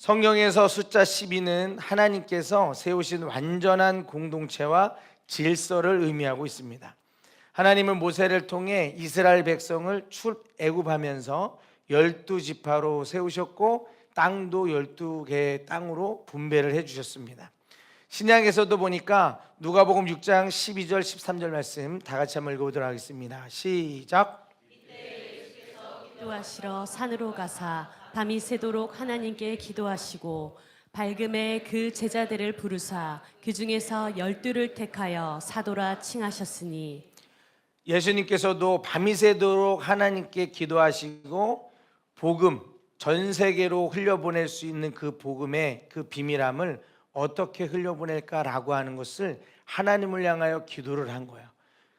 성경에서 숫자 12는 하나님께서 세우신 완전한 공동체와 질서를 의미하고 있습니다. 하나님은 모세를 통해 이스라엘 백성을 출애굽하면서 12지파로 세우셨고 땅도 12개의 땅으로 분배를 해주셨습니다. 신약에서도 보니까 누가복음 6장 12절 13절 말씀 다 같이 한번 읽어보도록 하겠습니다. 시작. 기도하시러 산으로 가사 밤이 새도록 하나님께 기도하시고 밝음에 그 제자들을 부르사 그 중에서 12를 택하여 사도라 칭하셨으니. 예수님께서도 밤이 새도록 하나님께 기도하시고 복음 전 세계로 흘려보낼 수 있는 그 복음의 그 비밀함을 어떻게 흘려보낼까라고 하는 것을 하나님을 향하여 기도를 한 거예요.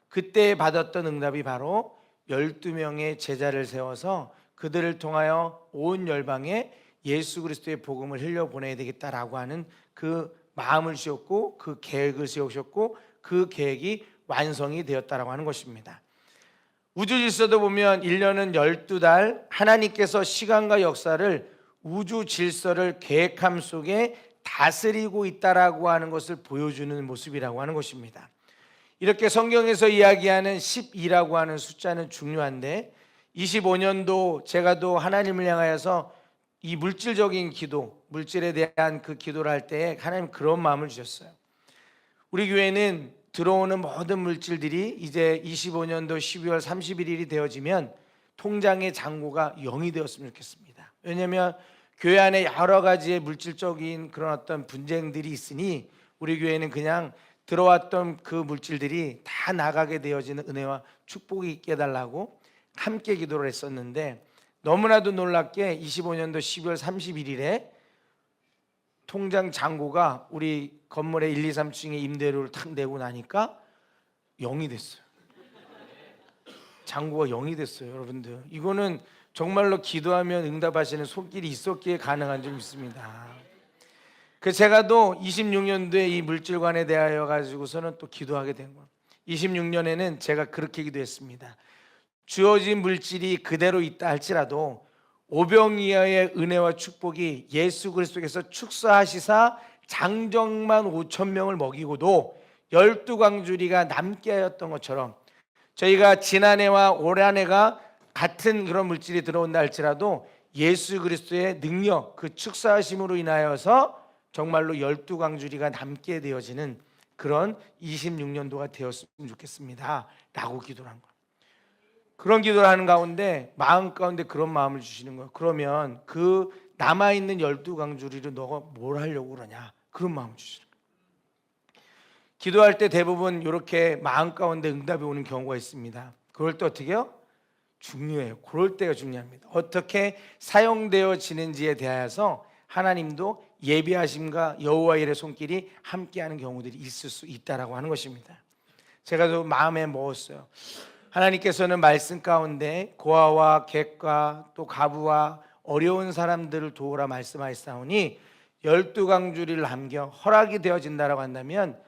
그때 받았던 응답이 바로 12명의 제자를 세워서 그들을 통하여 온 열방에 예수 그리스도의 복음을 흘려보내야 되겠다라고 하는 그 마음을 주셨고 그 계획을 세우셨고 그 계획이 완성이 되었다라고 하는 것입니다. 우주 질서도 보면 1년은 12달, 하나님께서 시간과 역사를 우주 질서를 계획함 속에 다스리고 있다라고 하는 것을 보여주는 모습이라고 하는 것입니다. 이렇게 성경에서 이야기하는 12라고 하는 숫자는 중요한데 25년도 제가 또 하나님을 향하여서 이 물질적인 기도, 물질에 대한 그 기도를 할 때 하나님 그런 마음을 주셨어요. 우리 교회는 들어오는 모든 물질들이 이제 25년도 12월 31일이 되어지면 통장의 잔고가 0이 되었으면 좋겠습니다. 왜냐하면 교회 안에 여러 가지의 물질적인 그런 어떤 분쟁들이 있으니 우리 교회는 그냥 들어왔던 그 물질들이 다 나가게 되어지는 은혜와 축복이 있게 해달라고 함께 기도를 했었는데 너무나도 놀랍게 25년도 12월 31일에 통장 잔고가 우리 건물의 1, 2, 3층에 임대료를 탁 내고 나니까 0이 됐어요. 잔고가 0이 됐어요. 여러분들 이거는 정말로 기도하면 응답하시는 손길이 있었기에 가능한 줄 믿습니다. 그래서 제가 또 26년도에 이 물질관에 대하여 가지고서는 또 기도하게 된 거예요. 26년에는 제가 그렇게 기도했습니다. 주어진 물질이 그대로 있다 할지라도 오병이어의 은혜와 축복이 예수 그리스도께서 축사하시사 장정만 5,000명을 먹이고도 12광주리가 남게 하였던 것처럼 저희가 지난해와 올한해가 같은 그런 물질이 들어온다 할지라도 예수 그리스도의 능력 그 축사하심으로 인하여서 정말로 12광주리가 남게 되어지는 그런 26년도가 되었으면 좋겠습니다 라고 기도를 한 거예요. 그런 기도를 하는 가운데 마음 가운데 그런 마음을 주시는 거예요. 그러면 그 남아있는 12광주리를 너가 뭘 하려고 그러냐 그런 마음을 주시는 거예요. 기도할 때 대부분 이렇게 마음 가운데 응답이 오는 경우가 있습니다. 그럴 때 어떻게 해요? 중요해요. 그럴 때가 중요합니다. 어떻게 사용되어지는지에 대하여서 하나님도 예비하심과 여호와 일의 손길이 함께하는 경우들이 있을 수 있다라고 하는 것입니다. 제가 또 마음에 먹었어요. 하나님께서는 말씀 가운데 고아와 객과 또 가부와 어려운 사람들을 도우라 말씀하셨사오니 12광주리를 남겨 허락이 되어진다라고 한다면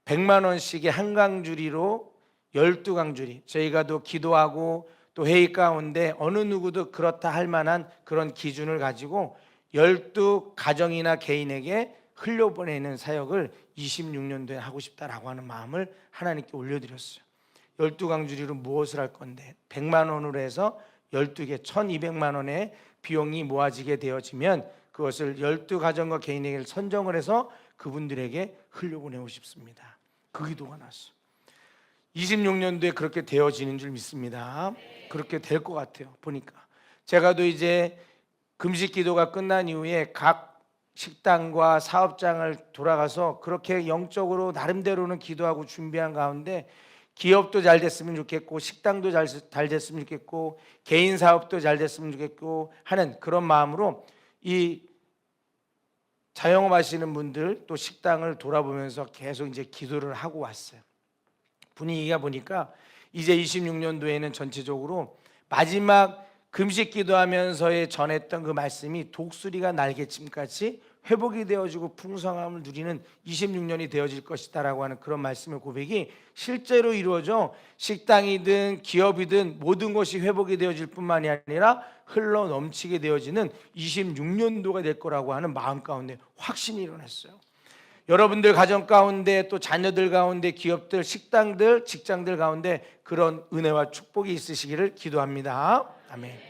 100만 원씩의 한 광주리로 12광주리 저희가 또 기도하고 또 회의 가운데 어느 누구도 그렇다 할 만한 그런 기준을 가지고 12가정이나 개인에게 흘려보내는 사역을 26년도에 하고 싶다라고 하는 마음을 하나님께 올려드렸어요. 12광주리로 무엇을 할 건데 100만 원으로 해서 12개 1200만 원의 비용이 모아지게 되어지면 그것을 12가정과 개인에게 선정을 해서 그분들에게 흘려보내고 싶습니다. 그 기도가 났어요. 26년도에 그렇게 되어지는 줄 믿습니다. 그렇게 될 것 같아요. 보니까 제가 또 이제 금식 기도가 끝난 이후에 각 식당과 사업장을 돌아가서 그렇게 영적으로 나름대로는 기도하고 준비한 가운데 기업도 잘 됐으면 좋겠고 식당도 잘 됐으면 좋겠고 개인 사업도 잘 됐으면 좋겠고 하는 그런 마음으로 이 자영업 하시는 분들 또 식당을 돌아보면서 계속 이제 기도를 하고 왔어요. 분위기가 보니까 이제 26년도에는 전체적으로 마지막 금식 기도하면서의 전했던 그 말씀이 독수리가 날개침같이 회복이 되어지고 풍성함을 누리는 26년이 되어질 것이다라고 하는 그런 말씀의 고백이 실제로 이루어져 식당이든 기업이든 모든 것이 회복이 되어질 뿐만이 아니라 흘러 넘치게 되어지는 26년도가 될 거라고 하는 마음 가운데 확신이 일어났어요. 여러분들 가정 가운데 또 자녀들 가운데 기업들, 식당들, 직장들 가운데 그런 은혜와 축복이 있으시기를 기도합니다. 아멘.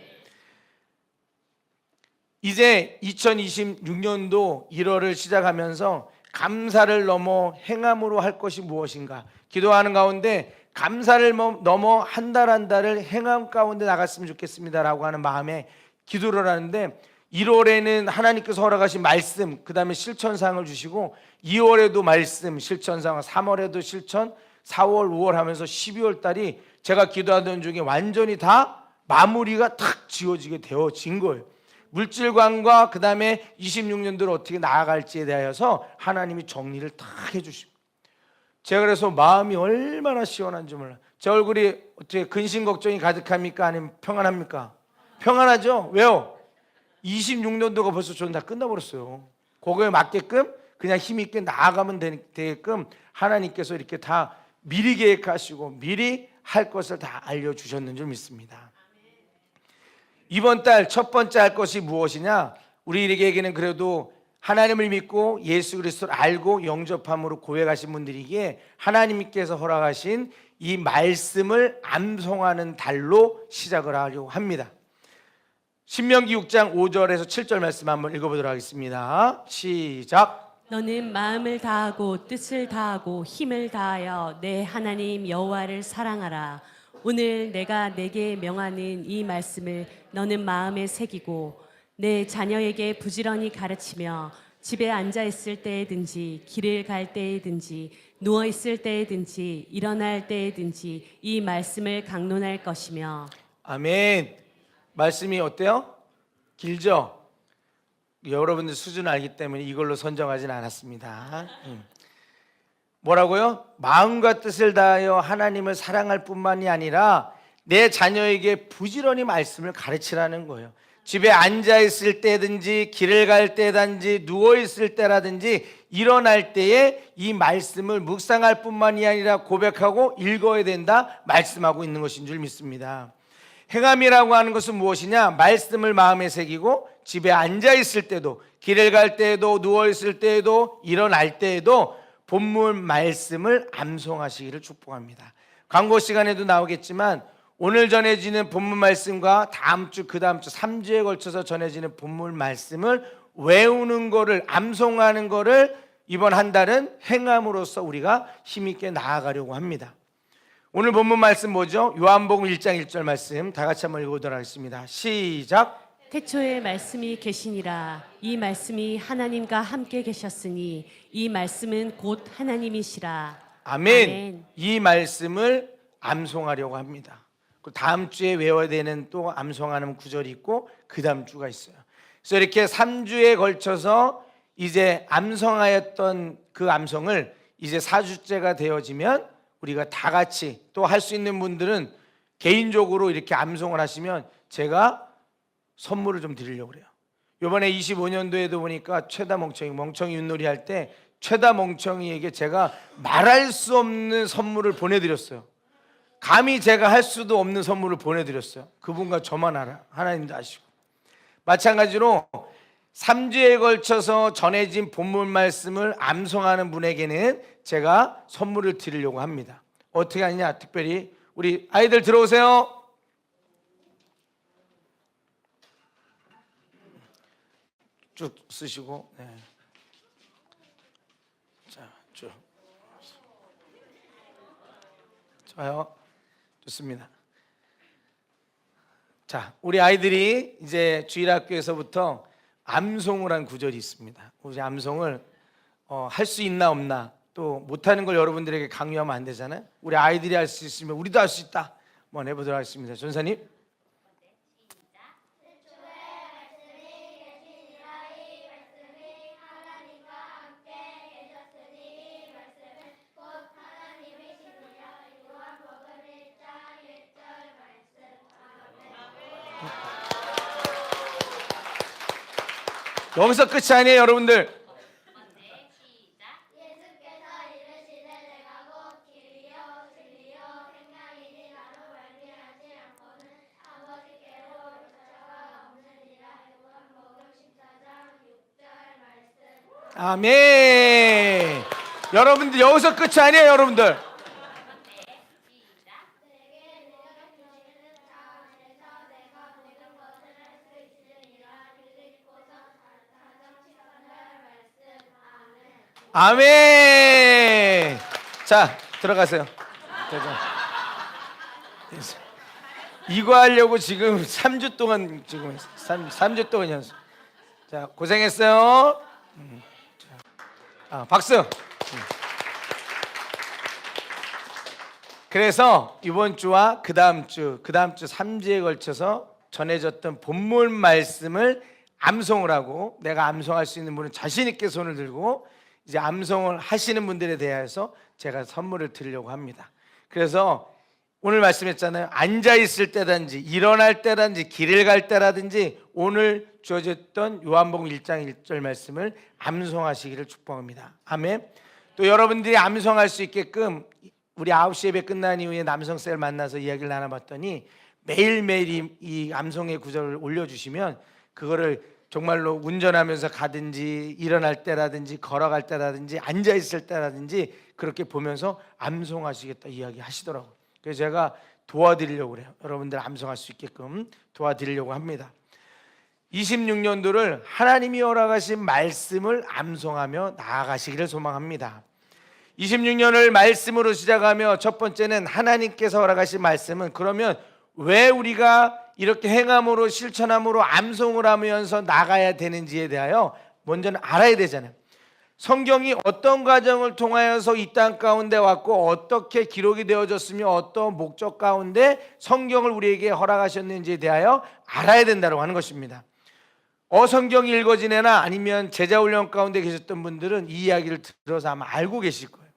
이제 2026년도 1월을 시작하면서 감사를 넘어 행함으로 할 것이 무엇인가 기도하는 가운데 감사를 넘어 한 달 한 달을 행함 가운데 나갔으면 좋겠습니다라고 하는 마음에 기도를 하는데 1월에는 하나님께서 허락하신 말씀 그 다음에 실천사항을 주시고 2월에도 말씀 실천사항 3월에도 실천 4월 5월 하면서 12월 달이 제가 기도하던 중에 완전히 다 마무리가 탁 지어지게 되어진 거예요. 물질관과 그 다음에 26년도를 어떻게 나아갈지에 대하여서 하나님이 정리를 다 해주시고 제가 그래서 마음이 얼마나 시원한지 몰라요. 제 얼굴이 어떻게 근심 걱정이 가득합니까? 아니면 평안합니까? 평안하죠? 왜요? 26년도가 벌써 저는 다 끝나버렸어요. 그거에 맞게끔 그냥 힘있게 나아가면 되게끔 하나님께서 이렇게 다 미리 계획하시고 미리 할 것을 다 알려주셨는 줄 믿습니다. 이번 달 첫 번째 할 것이 무엇이냐? 우리에게는 그래도 하나님을 믿고 예수 그리스도를 알고 영접함으로 고백하신 분들에게 하나님께서 허락하신 이 말씀을 암송하는 달로 시작을 하려고 합니다. 신명기 6장 5절에서 7절 말씀 한번 읽어보도록 하겠습니다. 시작. 너는 마음을 다하고 뜻을 다하고 힘을 다하여 내 하나님 여호와를 사랑하라. 오늘 내가 내게 명하는 이 말씀을 너는 마음에 새기고 내 자녀에게 부지런히 가르치며 집에 앉아 있을 때에든지 길을 갈 때에든지 누워 있을 때에든지 일어날 때에든지 이 말씀을 강론할 것이며. 아멘. 말씀이 어때요? 길죠? 여러분들 수준을 알기 때문에 이걸로 선정하진 않았습니다. 뭐라고요? 마음과 뜻을 다하여 하나님을 사랑할 뿐만이 아니라 내 자녀에게 부지런히 말씀을 가르치라는 거예요. 집에 앉아 있을 때든지 길을 갈 때든지 누워 있을 때라든지 일어날 때에 이 말씀을 묵상할 뿐만이 아니라 고백하고 읽어야 된다 말씀하고 있는 것인 줄 믿습니다. 행함이라고 하는 것은 무엇이냐? 말씀을 마음에 새기고 집에 앉아 있을 때도 길을 갈 때에도 누워 있을 때에도 일어날 때에도 본문 말씀을 암송하시기를 축복합니다. 광고 시간에도 나오겠지만 오늘 전해지는 본문 말씀과 다음 주 그 다음 주 3주에 걸쳐서 전해지는 본문 말씀을 외우는 거를 암송하는 거를 이번 한 달은 행함으로써 우리가 힘있게 나아가려고 합니다. 오늘 본문 말씀 뭐죠? 요한복음 1장 1절 말씀 다 같이 한번 읽어보도록 하겠습니다. 시작. 태초에 말씀이 계시니라. 이 말씀이 하나님과 함께 계셨으니 이 말씀은 곧 하나님이시라. 아멘. 아멘. 이 말씀을 암송하려고 합니다. 다음 주에 외워야 되는 또 암송하는 구절이 있고 그 다음 주가 있어요. 그래서 이렇게 3주에 걸쳐서 이제 암송하였던 그 암송을 이제 4주째가 되어지면 우리가 다 같이 또 할 수 있는 분들은 개인적으로 이렇게 암송을 하시면 제가 선물을 좀 드리려고 그래요. 이번에 25년도에도 보니까 최다 멍청이 윷놀이 할 때 최다 멍청이에게 제가 말할 수 없는 선물을 보내드렸어요. 감히 제가 할 수도 없는 선물을 보내드렸어요. 그분과 저만 알아. 하나님도 아시고. 마찬가지로 3주에 걸쳐서 전해진 본문 말씀을 암송하는 분에게는 제가 선물을 드리려고 합니다. 어떻게 하느냐? 특별히 우리 아이들 들어오세요. 쭉 쓰시고, 네. 자, 쭉. 좋아요. 좋습니다. 자, 우리 아이들이 이제 주일학교에서부터 암송을 한 구절이 있습니다. 우리 암송을 할 수 있나 없나 또 못하는 걸 여러분들에게 강요하면 안 되잖아요. 우리 아이들이 할 수 있으면 우리도 할 수 있다. 한번 해보도록 하겠습니다. 전사님. 여기서 끝이 아니에요, 여러분들. 아멘. 여러분들 여기서 끝이 아니에요, 여러분들. 아멘. 자, 들어가세요. 이거 하려고 지금 3주 동안 지금 3주 동안 연습. 자, 고생했어요. 박수. 그래서 이번 주와 그 다음 주 3주에 걸쳐서 전해졌던 본문 말씀을 암송을 하고, 내가 암송할 수 있는 분은 자신 있게 손을 들고 이제 암송을 하시는 분들에 대해서 제가 선물을 드리려고 합니다. 그래서 오늘 말씀했잖아요. 앉아 있을 때든지 일어날 때든지 길을 갈 때라든지 오늘 주어졌던 요한복음 1장 1절 말씀을 암송하시기를 축복합니다. 아멘. 또 여러분들이 암송할 수 있게끔 우리 9시 예배 끝난 이후에 남성셀 만나서 이야기를 나눠봤더니 매일매일 이 암송의 구절을 올려주시면 그거를 정말로 운전하면서 가든지 일어날 때라든지 걸어갈 때라든지 앉아있을 때라든지 그렇게 보면서 암송하시겠다 이야기 하시더라고요. 그래서 제가 도와드리려고 그래요. 여러분들 암송할 수 있게끔 도와드리려고 합니다. 26년도를 하나님이 허락하신 말씀을 암송하며 나아가시기를 소망합니다. 26년을 말씀으로 시작하며 첫 번째는 하나님께서 허락하신 말씀은, 그러면 왜 우리가 이렇게 행함으로 실천함으로 암송을 하면서 나가야 되는지에 대하여 먼저는 알아야 되잖아요. 성경이 어떤 과정을 통하여서 이 땅 가운데 왔고 어떻게 기록이 되어졌으며 어떤 목적 가운데 성경을 우리에게 허락하셨는지에 대하여 알아야 된다고 하는 것입니다. 성경이 읽어지거나 아니면 제자훈련 가운데 계셨던 분들은 이 이야기를 들어서 아마 알고 계실 거예요.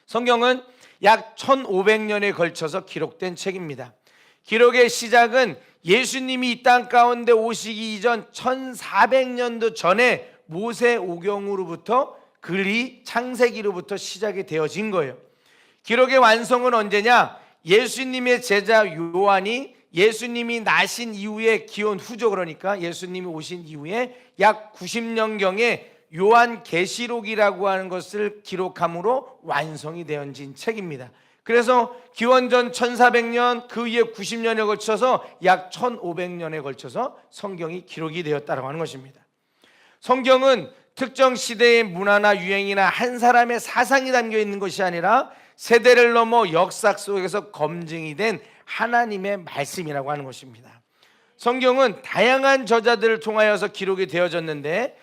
성경은 약 1500년에 걸쳐서 기록된 책입니다. 기록의 시작은 예수님이 이 땅 가운데 오시기 이전 1400년도 전에 모세 오경으로부터 글이 창세기로부터 시작이 되어진 거예요. 기록의 완성은 언제냐? 예수님의 제자 요한이 예수님이 나신 이후에 기원 후죠. 그러니까 예수님이 오신 이후에 약 90년경에 요한계시록이라고 하는 것을 기록함으로 완성이 되어진 책입니다. 그래서 기원전 1400년 그 이후에 90년에 걸쳐서 약 1500년에 걸쳐서 성경이 기록이 되었다고 하는 것입니다. 성경은 특정 시대의 문화나 유행이나 한 사람의 사상이 담겨 있는 것이 아니라 세대를 넘어 역사 속에서 검증이 된 하나님의 말씀이라고 하는 것입니다. 성경은 다양한 저자들을 통하여서 기록이 되어졌는데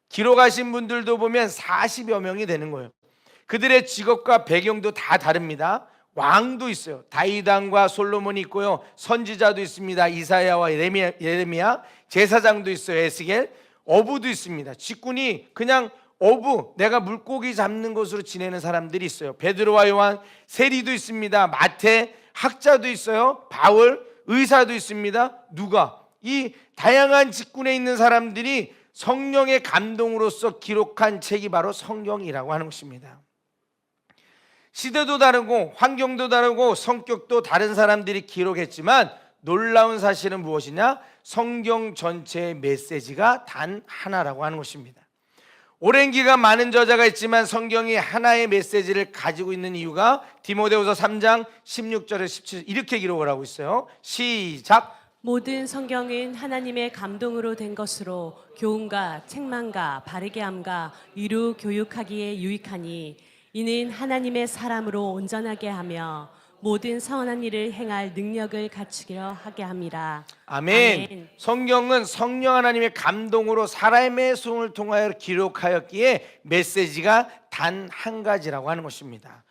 기록하신 분들도 보면 40여 명이 되는 거예요. 그들의 직업과 배경도 다 다릅니다. 왕도 있어요. 다윗 왕과 솔로몬이 있고요. 선지자도 있습니다. 이사야와 예레미야, 제사장도 있어요. 에스겔, 어부도 있습니다. 직군이 그냥 어부, 내가 물고기 잡는 것으로 지내는 사람들이 있어요. 베드로와 요한, 세리도 있습니다. 마태, 학자도 있어요. 바울, 의사도 있습니다. 누가? 이 다양한 직군에 있는 사람들이 성령의 감동으로서 기록한 책이 바로 성경이라고 하는 것입니다. 시대도 다르고 환경도 다르고 성격도 다른 사람들이 기록했지만 놀라운 사실은 무엇이냐? 성경 전체의 메시지가 단 하나라고 하는 것입니다. 오랜 기간 많은 저자가 있지만 성경이 하나의 메시지를 가지고 있는 이유가 디모데후서 3장 16절에 17절 이렇게 기록을 하고 있어요. 시작. 모든 성경은 하나님의 감동으로 된 것으로 교훈과 책망과 바르게 함과 위로 교육하기에 유익하니 이는 하나님의 사람으로 온전하게 하며 모든 선한 일을 행할 능력을 갖추려 하게 함이라. 아멘. 아멘. 성경은 성령 하나님의 감동으로 사람의 손을 통하여 기록하였기에 메시지가 단 한 가지라고 하는 것입니다.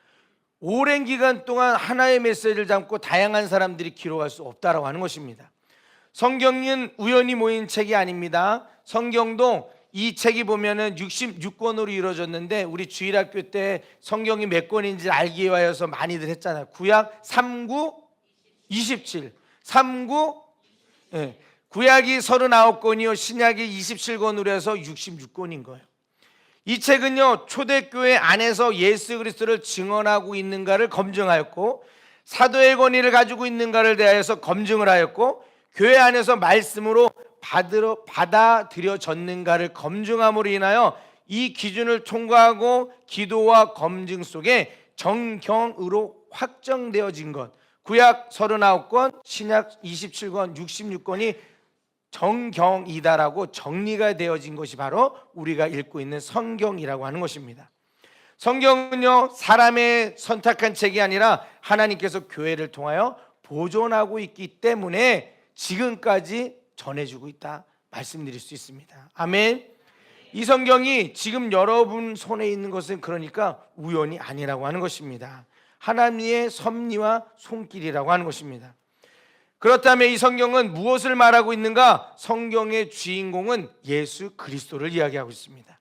오랜 기간 동안 하나의 메시지를 담고 다양한 사람들이 기록할 수 없다라고 하는 것입니다. 성경은 우연히 모인 책이 아닙니다. 성경도 이 책이 보면은 66권으로 이루어졌는데 우리 주일학교 때 성경이 몇 권인지 알기 위하여서 많이들 했잖아요. 구약 39, 27, 39, 구약이 39권이요 신약이 27권으로 해서 66권인 거예요. 이 책은요 초대교회 안에서 예수 그리스도를 증언하고 있는가를 검증하였고 사도의 권위를 가지고 있는가를 대하여서 검증을 하였고 교회 안에서 말씀으로 받아들여졌는가를 검증함으로 인하여 이 기준을 통과하고 기도와 검증 속에 정경으로 확정되어진 것, 구약 39권, 신약 27권, 66권이 정경이다라고 정리가 되어진 것이 바로 우리가 읽고 있는 성경이라고 하는 것입니다. 성경은요 사람의 선택한 책이 아니라 하나님께서 교회를 통하여 보존하고 있기 때문에 지금까지 전해주고 있다 말씀드릴 수 있습니다. 아멘. 이 성경이 지금 여러분 손에 있는 것은 그러니까 우연이 아니라고 하는 것입니다. 하나님의 섭리와 손길이라고 하는 것입니다. 그렇다면 이 성경은 무엇을 말하고 있는가? 성경의 주인공은 예수 그리스도를 이야기하고 있습니다.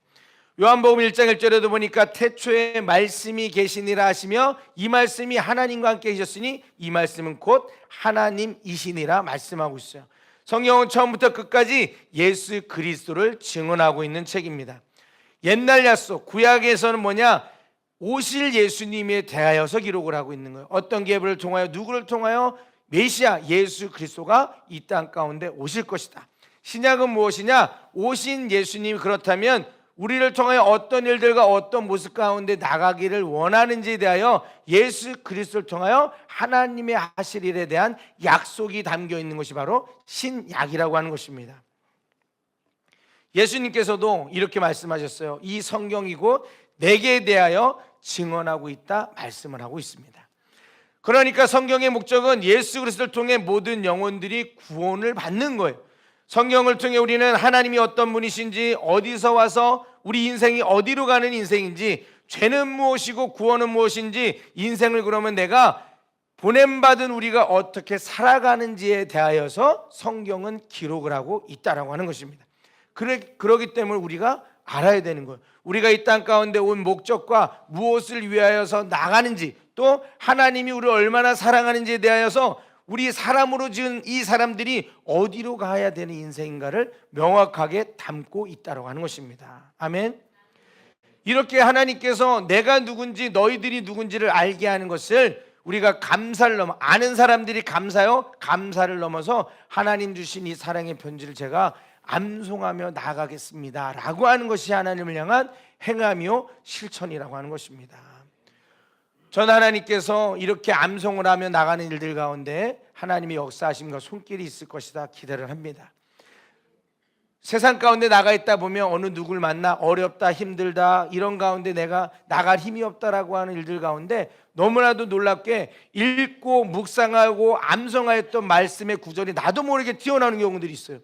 요한복음 1장 1절에도 보니까 태초에 말씀이 계시니라 하시며 이 말씀이 하나님과 함께 계셨으니 이 말씀은 곧 하나님이시니라 말씀하고 있어요. 성경은 처음부터 끝까지 예수 그리스도를 증언하고 있는 책입니다. 옛날 약속 구약에서는 뭐냐? 오실 예수님에 대하여서 기록을 하고 있는 거예요. 어떤 계보를 통하여 누구를 통하여? 메시아 예수 그리스도가 이 땅 가운데 오실 것이다. 신약은 무엇이냐? 오신 예수님이 그렇다면 우리를 통하여 어떤 일들과 어떤 모습 가운데 나가기를 원하는지에 대하여 예수 그리스도를 통하여 하나님의 하실 일에 대한 약속이 담겨 있는 것이 바로 신약이라고 하는 것입니다. 예수님께서도 이렇게 말씀하셨어요. 이 성경이 곧 내게 대하여 증언하고 있다 말씀을 하고 있습니다. 그러니까 성경의 목적은 예수 그리스도를 통해 모든 영혼들이 구원을 받는 거예요. 성경을 통해 우리는 하나님이 어떤 분이신지, 어디서 와서 우리 인생이 어디로 가는 인생인지, 죄는 무엇이고 구원은 무엇인지, 인생을 그러면 내가 보냄받은 우리가 어떻게 살아가는지에 대하여서 성경은 기록을 하고 있다라고 하는 것입니다. 그러기 때문에 우리가 알아야 되는 거예요. 우리가 이 땅 가운데 온 목적과 무엇을 위하여서 나가는지, 또 하나님이 우리를 얼마나 사랑하는지에 대하여서 우리 사람으로 지은 이 사람들이 어디로 가야 되는 인생인가를 명확하게 담고 있다고 하는 것입니다. 아멘. 이렇게 하나님께서 내가 누군지 너희들이 누군지를 알게 하는 것을 우리가 감사를 넘어, 아는 사람들이 감사요, 감사를 넘어서 하나님 주신 이 사랑의 편지를 제가 암송하며 나아가겠습니다 라고 하는 것이 하나님을 향한 행함이요 실천이라고 하는 것입니다. 전 하나님께서 이렇게 암송을 하며 나가는 일들 가운데 하나님의 역사하심과 손길이 있을 것이다 기대를 합니다. 세상 가운데 나가 있다 보면 어느 누굴 만나 어렵다 힘들다 이런 가운데 내가 나갈 힘이 없다라고 하는 일들 가운데 너무나도 놀랍게 읽고 묵상하고 암송하였던 말씀의 구절이 나도 모르게 튀어나오는 경우들이 있어요.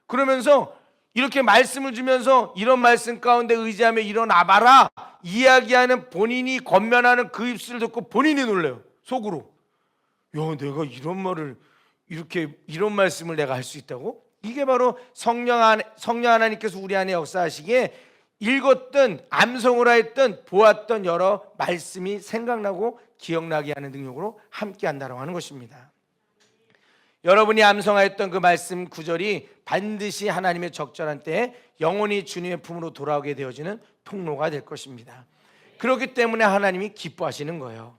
그러면서 이렇게 말씀을 주면서 이런 말씀 가운데 의지하며 일어나봐라 이야기하는 본인이 권면하는 그 입술을 듣고 본인이 놀래요. 속으로 야 내가 이런 말을 이런 말씀을 내가 할 수 있다고? 이게 바로 성령 하나님께서 우리 안에 역사하시기에 읽었던 암송을 하였던 보았던 여러 말씀이 생각나고 기억나게 하는 능력으로 함께 한다고 하는 것입니다. 여러분이 암송하였던 그 말씀 구절이 반드시 하나님의 적절한 때에 영원히 주님의 품으로 돌아오게 되어지는 통로가 될 것입니다. 그렇기 때문에 하나님이 기뻐하시는 거예요.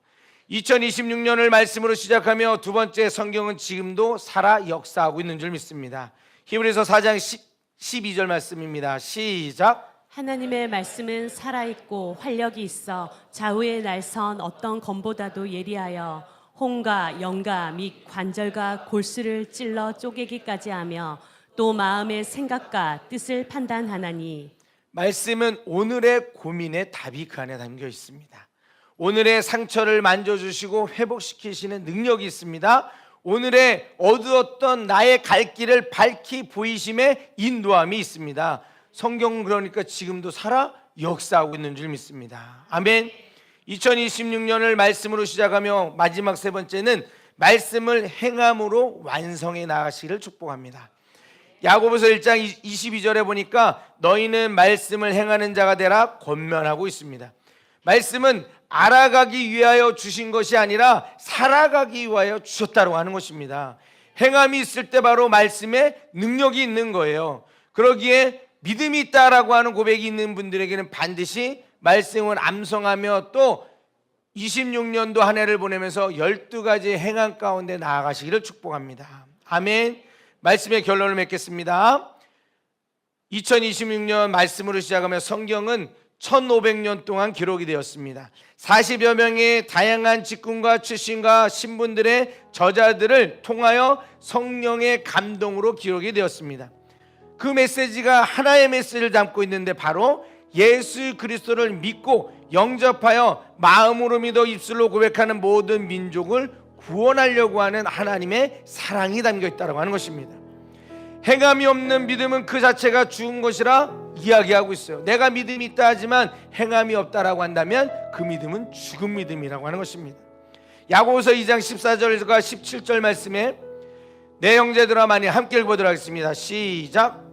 2026년을 말씀으로 시작하며 두 번째 성경은 지금도 살아 역사하고 있는 줄 믿습니다. 히브리서 4장 12절 말씀입니다. 시작. 하나님의 말씀은 살아있고 활력이 있어 좌우의 날선 어떤 검보다도 예리하여 혼과 영과 및 관절과 골수를 찔러 쪼개기까지 하며 또 마음의 생각과 뜻을 판단하나니. 말씀은 오늘의 고민의 답이 그 안에 담겨 있습니다. 오늘의 상처를 만져주시고 회복시키시는 능력이 있습니다. 오늘의 어두웠던 나의 갈 길을 밝히 보이심의 인도함이 있습니다. 성경은 그러니까 지금도 살아 역사하고 있는 줄 믿습니다. 아멘. 2026년을 말씀으로 시작하며 마지막 세 번째는 말씀을 행함으로 완성해 나가시기를 축복합니다. 야고보서 1장 22절에 보니까 너희는 말씀을 행하는 자가 되라 권면하고 있습니다. 말씀은 알아가기 위하여 주신 것이 아니라 살아가기 위하여 주셨다고 하는 것입니다. 행함이 있을 때 바로 말씀에 능력이 있는 거예요. 그러기에 믿음이 있다라고 하는 고백이 있는 분들에게는 반드시 말씀을 암송하며 또 26년도 한 해를 보내면서 12가지 행함 가운데 나아가시기를 축복합니다. 아멘. 말씀의 결론을 맺겠습니다. 2026년 말씀으로 시작하며 성경은 1500년 동안 기록이 되었습니다. 40여 명의 다양한 직분과 출신과 신분들의 저자들을 통하여 성령의 감동으로 기록이 되었습니다. 그 메시지가 하나의 메시지를 담고 있는데 바로 예수 그리스도를 믿고 영접하여 마음으로 믿어 입술로 고백하는 모든 민족을 구원하려고 하는 하나님의 사랑이 담겨 있다고 하는 것입니다. 행함이 없는 믿음은 그 자체가 죽은 것이라 이야기하고 있어요. 내가 믿음이 있다 하지만 행함이 없다라고 한다면 그 믿음은 죽은 믿음이라고 하는 것입니다. 야고보서 2장 14절과 17절 말씀에 내 형제들아 만일 함께 읽어보도록 하겠습니다. 시작.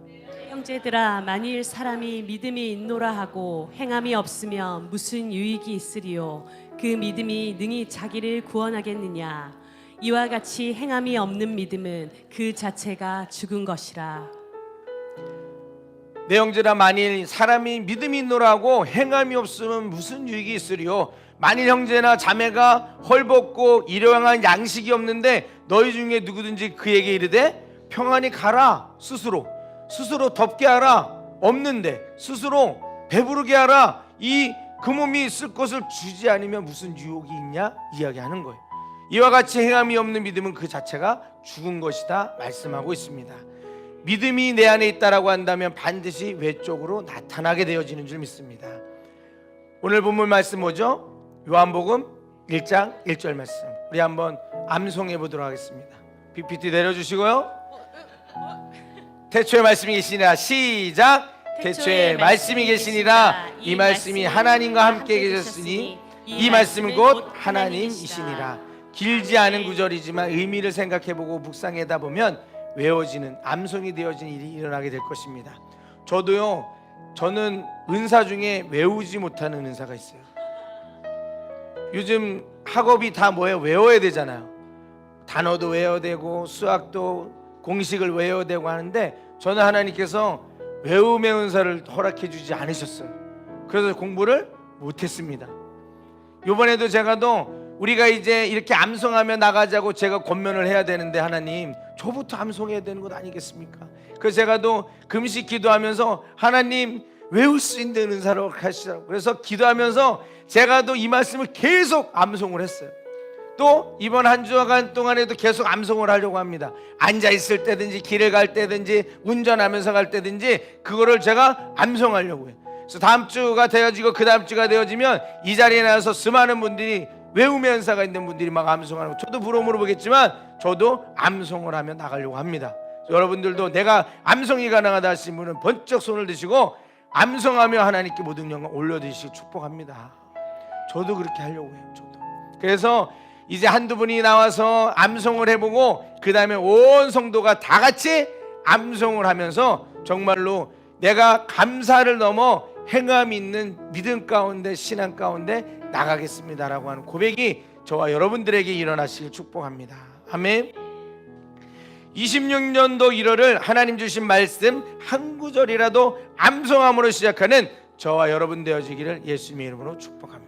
형제들아 만일 사람이 믿음이 있노라 하고 행함이 없으면 무슨 유익이 있으리요? 그 믿음이 능히 자기를 구원하겠느냐? 이와 같이 행함이 없는 믿음은 그 자체가 죽은 것이라. 내 형제라 만일 사람이 믿음이 있노라 하고 행함이 없으면 무슨 유익이 있으리요? 만일 형제나 자매가 헐벗고 일용할 양식이 없는데 너희 중에 누구든지 그에게 이르되 평안히 가라, 스스로 덮게 하라, 없는데 스스로 배부르게 하라, 그 몸이 쓸 것을 주지 않으면 무슨 유혹이 있냐 이야기하는 거예요. 이와 같이 행함이 없는 믿음은 그 자체가 죽은 것이다 말씀하고 있습니다. 믿음이 내 안에 있다라고 한다면 반드시 외적으로 나타나게 되어지는 줄 믿습니다. 오늘 본문 말씀 뭐죠? 요한복음 1장 1절 말씀. 우리 한번 암송해 보도록 하겠습니다. PPT 내려주시고요. 태초에 말씀이 계시니라. 시작. 태초에 말씀이 계시니라. 이 말씀이 하나님과 함께 계셨으니 이 말씀은 곧 하나님이시니라. 길지 않은 구절이지만 의미를 생각해보고 묵상하다 보면 외워지는 암송이 되어진 일이 일어나게 될 것입니다. 저는 은사 중에 외우지 못하는 은사가 있어요. 요즘 학업이 다 뭐예요? 외워야 되잖아요. 단어도 외워야 되고 수학도 공식을 외워야 되고 하는데 저는 하나님께서 외움의 은사를 허락해 주지 않으셨어요. 그래서 공부를 못했습니다. 이번에도 우리가 이제 이렇게 암송하며 나가자고 제가 권면을 해야 되는데 하나님 저부터 암송해야 되는 것 아니겠습니까? 그래서 제가 또 금식 기도하면서 하나님 외울 수 있는 은사로 하시라고 그래서 기도하면서 제가 또 이 말씀을 계속 암송을 했어요. 또 이번 한 주간 동안에도 계속 암송을 하려고 합니다. 앉아 있을 때든지 길을 갈 때든지 운전하면서 갈 때든지 그거를 제가 암송하려고 해요. 그래서 다음 주가 되어지고 그 다음 주가 되어지면 이 자리에 나와서 수많은 분들이 외움의 은사가 있는 분들이 막 암송하는 거 저도 부러움으로 보겠지만 저도 암송을 하며 나가려고 합니다. 여러분들도 내가 암송이 가능하다 하신 분은 번쩍 손을 드시고 암송하며 하나님께 모든 영광 올려드리시기 축복합니다. 저도 그렇게 하려고 해요. 저도. 그래서 이제 한두 분이 나와서 암송을 해보고 그 다음에 온 성도가 다 같이 암송을 하면서 정말로 내가 감사를 넘어 행함이 있는 믿음 가운데 신앙 가운데 나가겠습니다라고 하는 고백이 저와 여러분들에게 일어나시길 축복합니다. 아멘. 26년도 1월을 하나님 주신 말씀 한 구절이라도 암송함으로 시작하는 저와 여러분 되어지기를 예수님의 이름으로 축복합니다.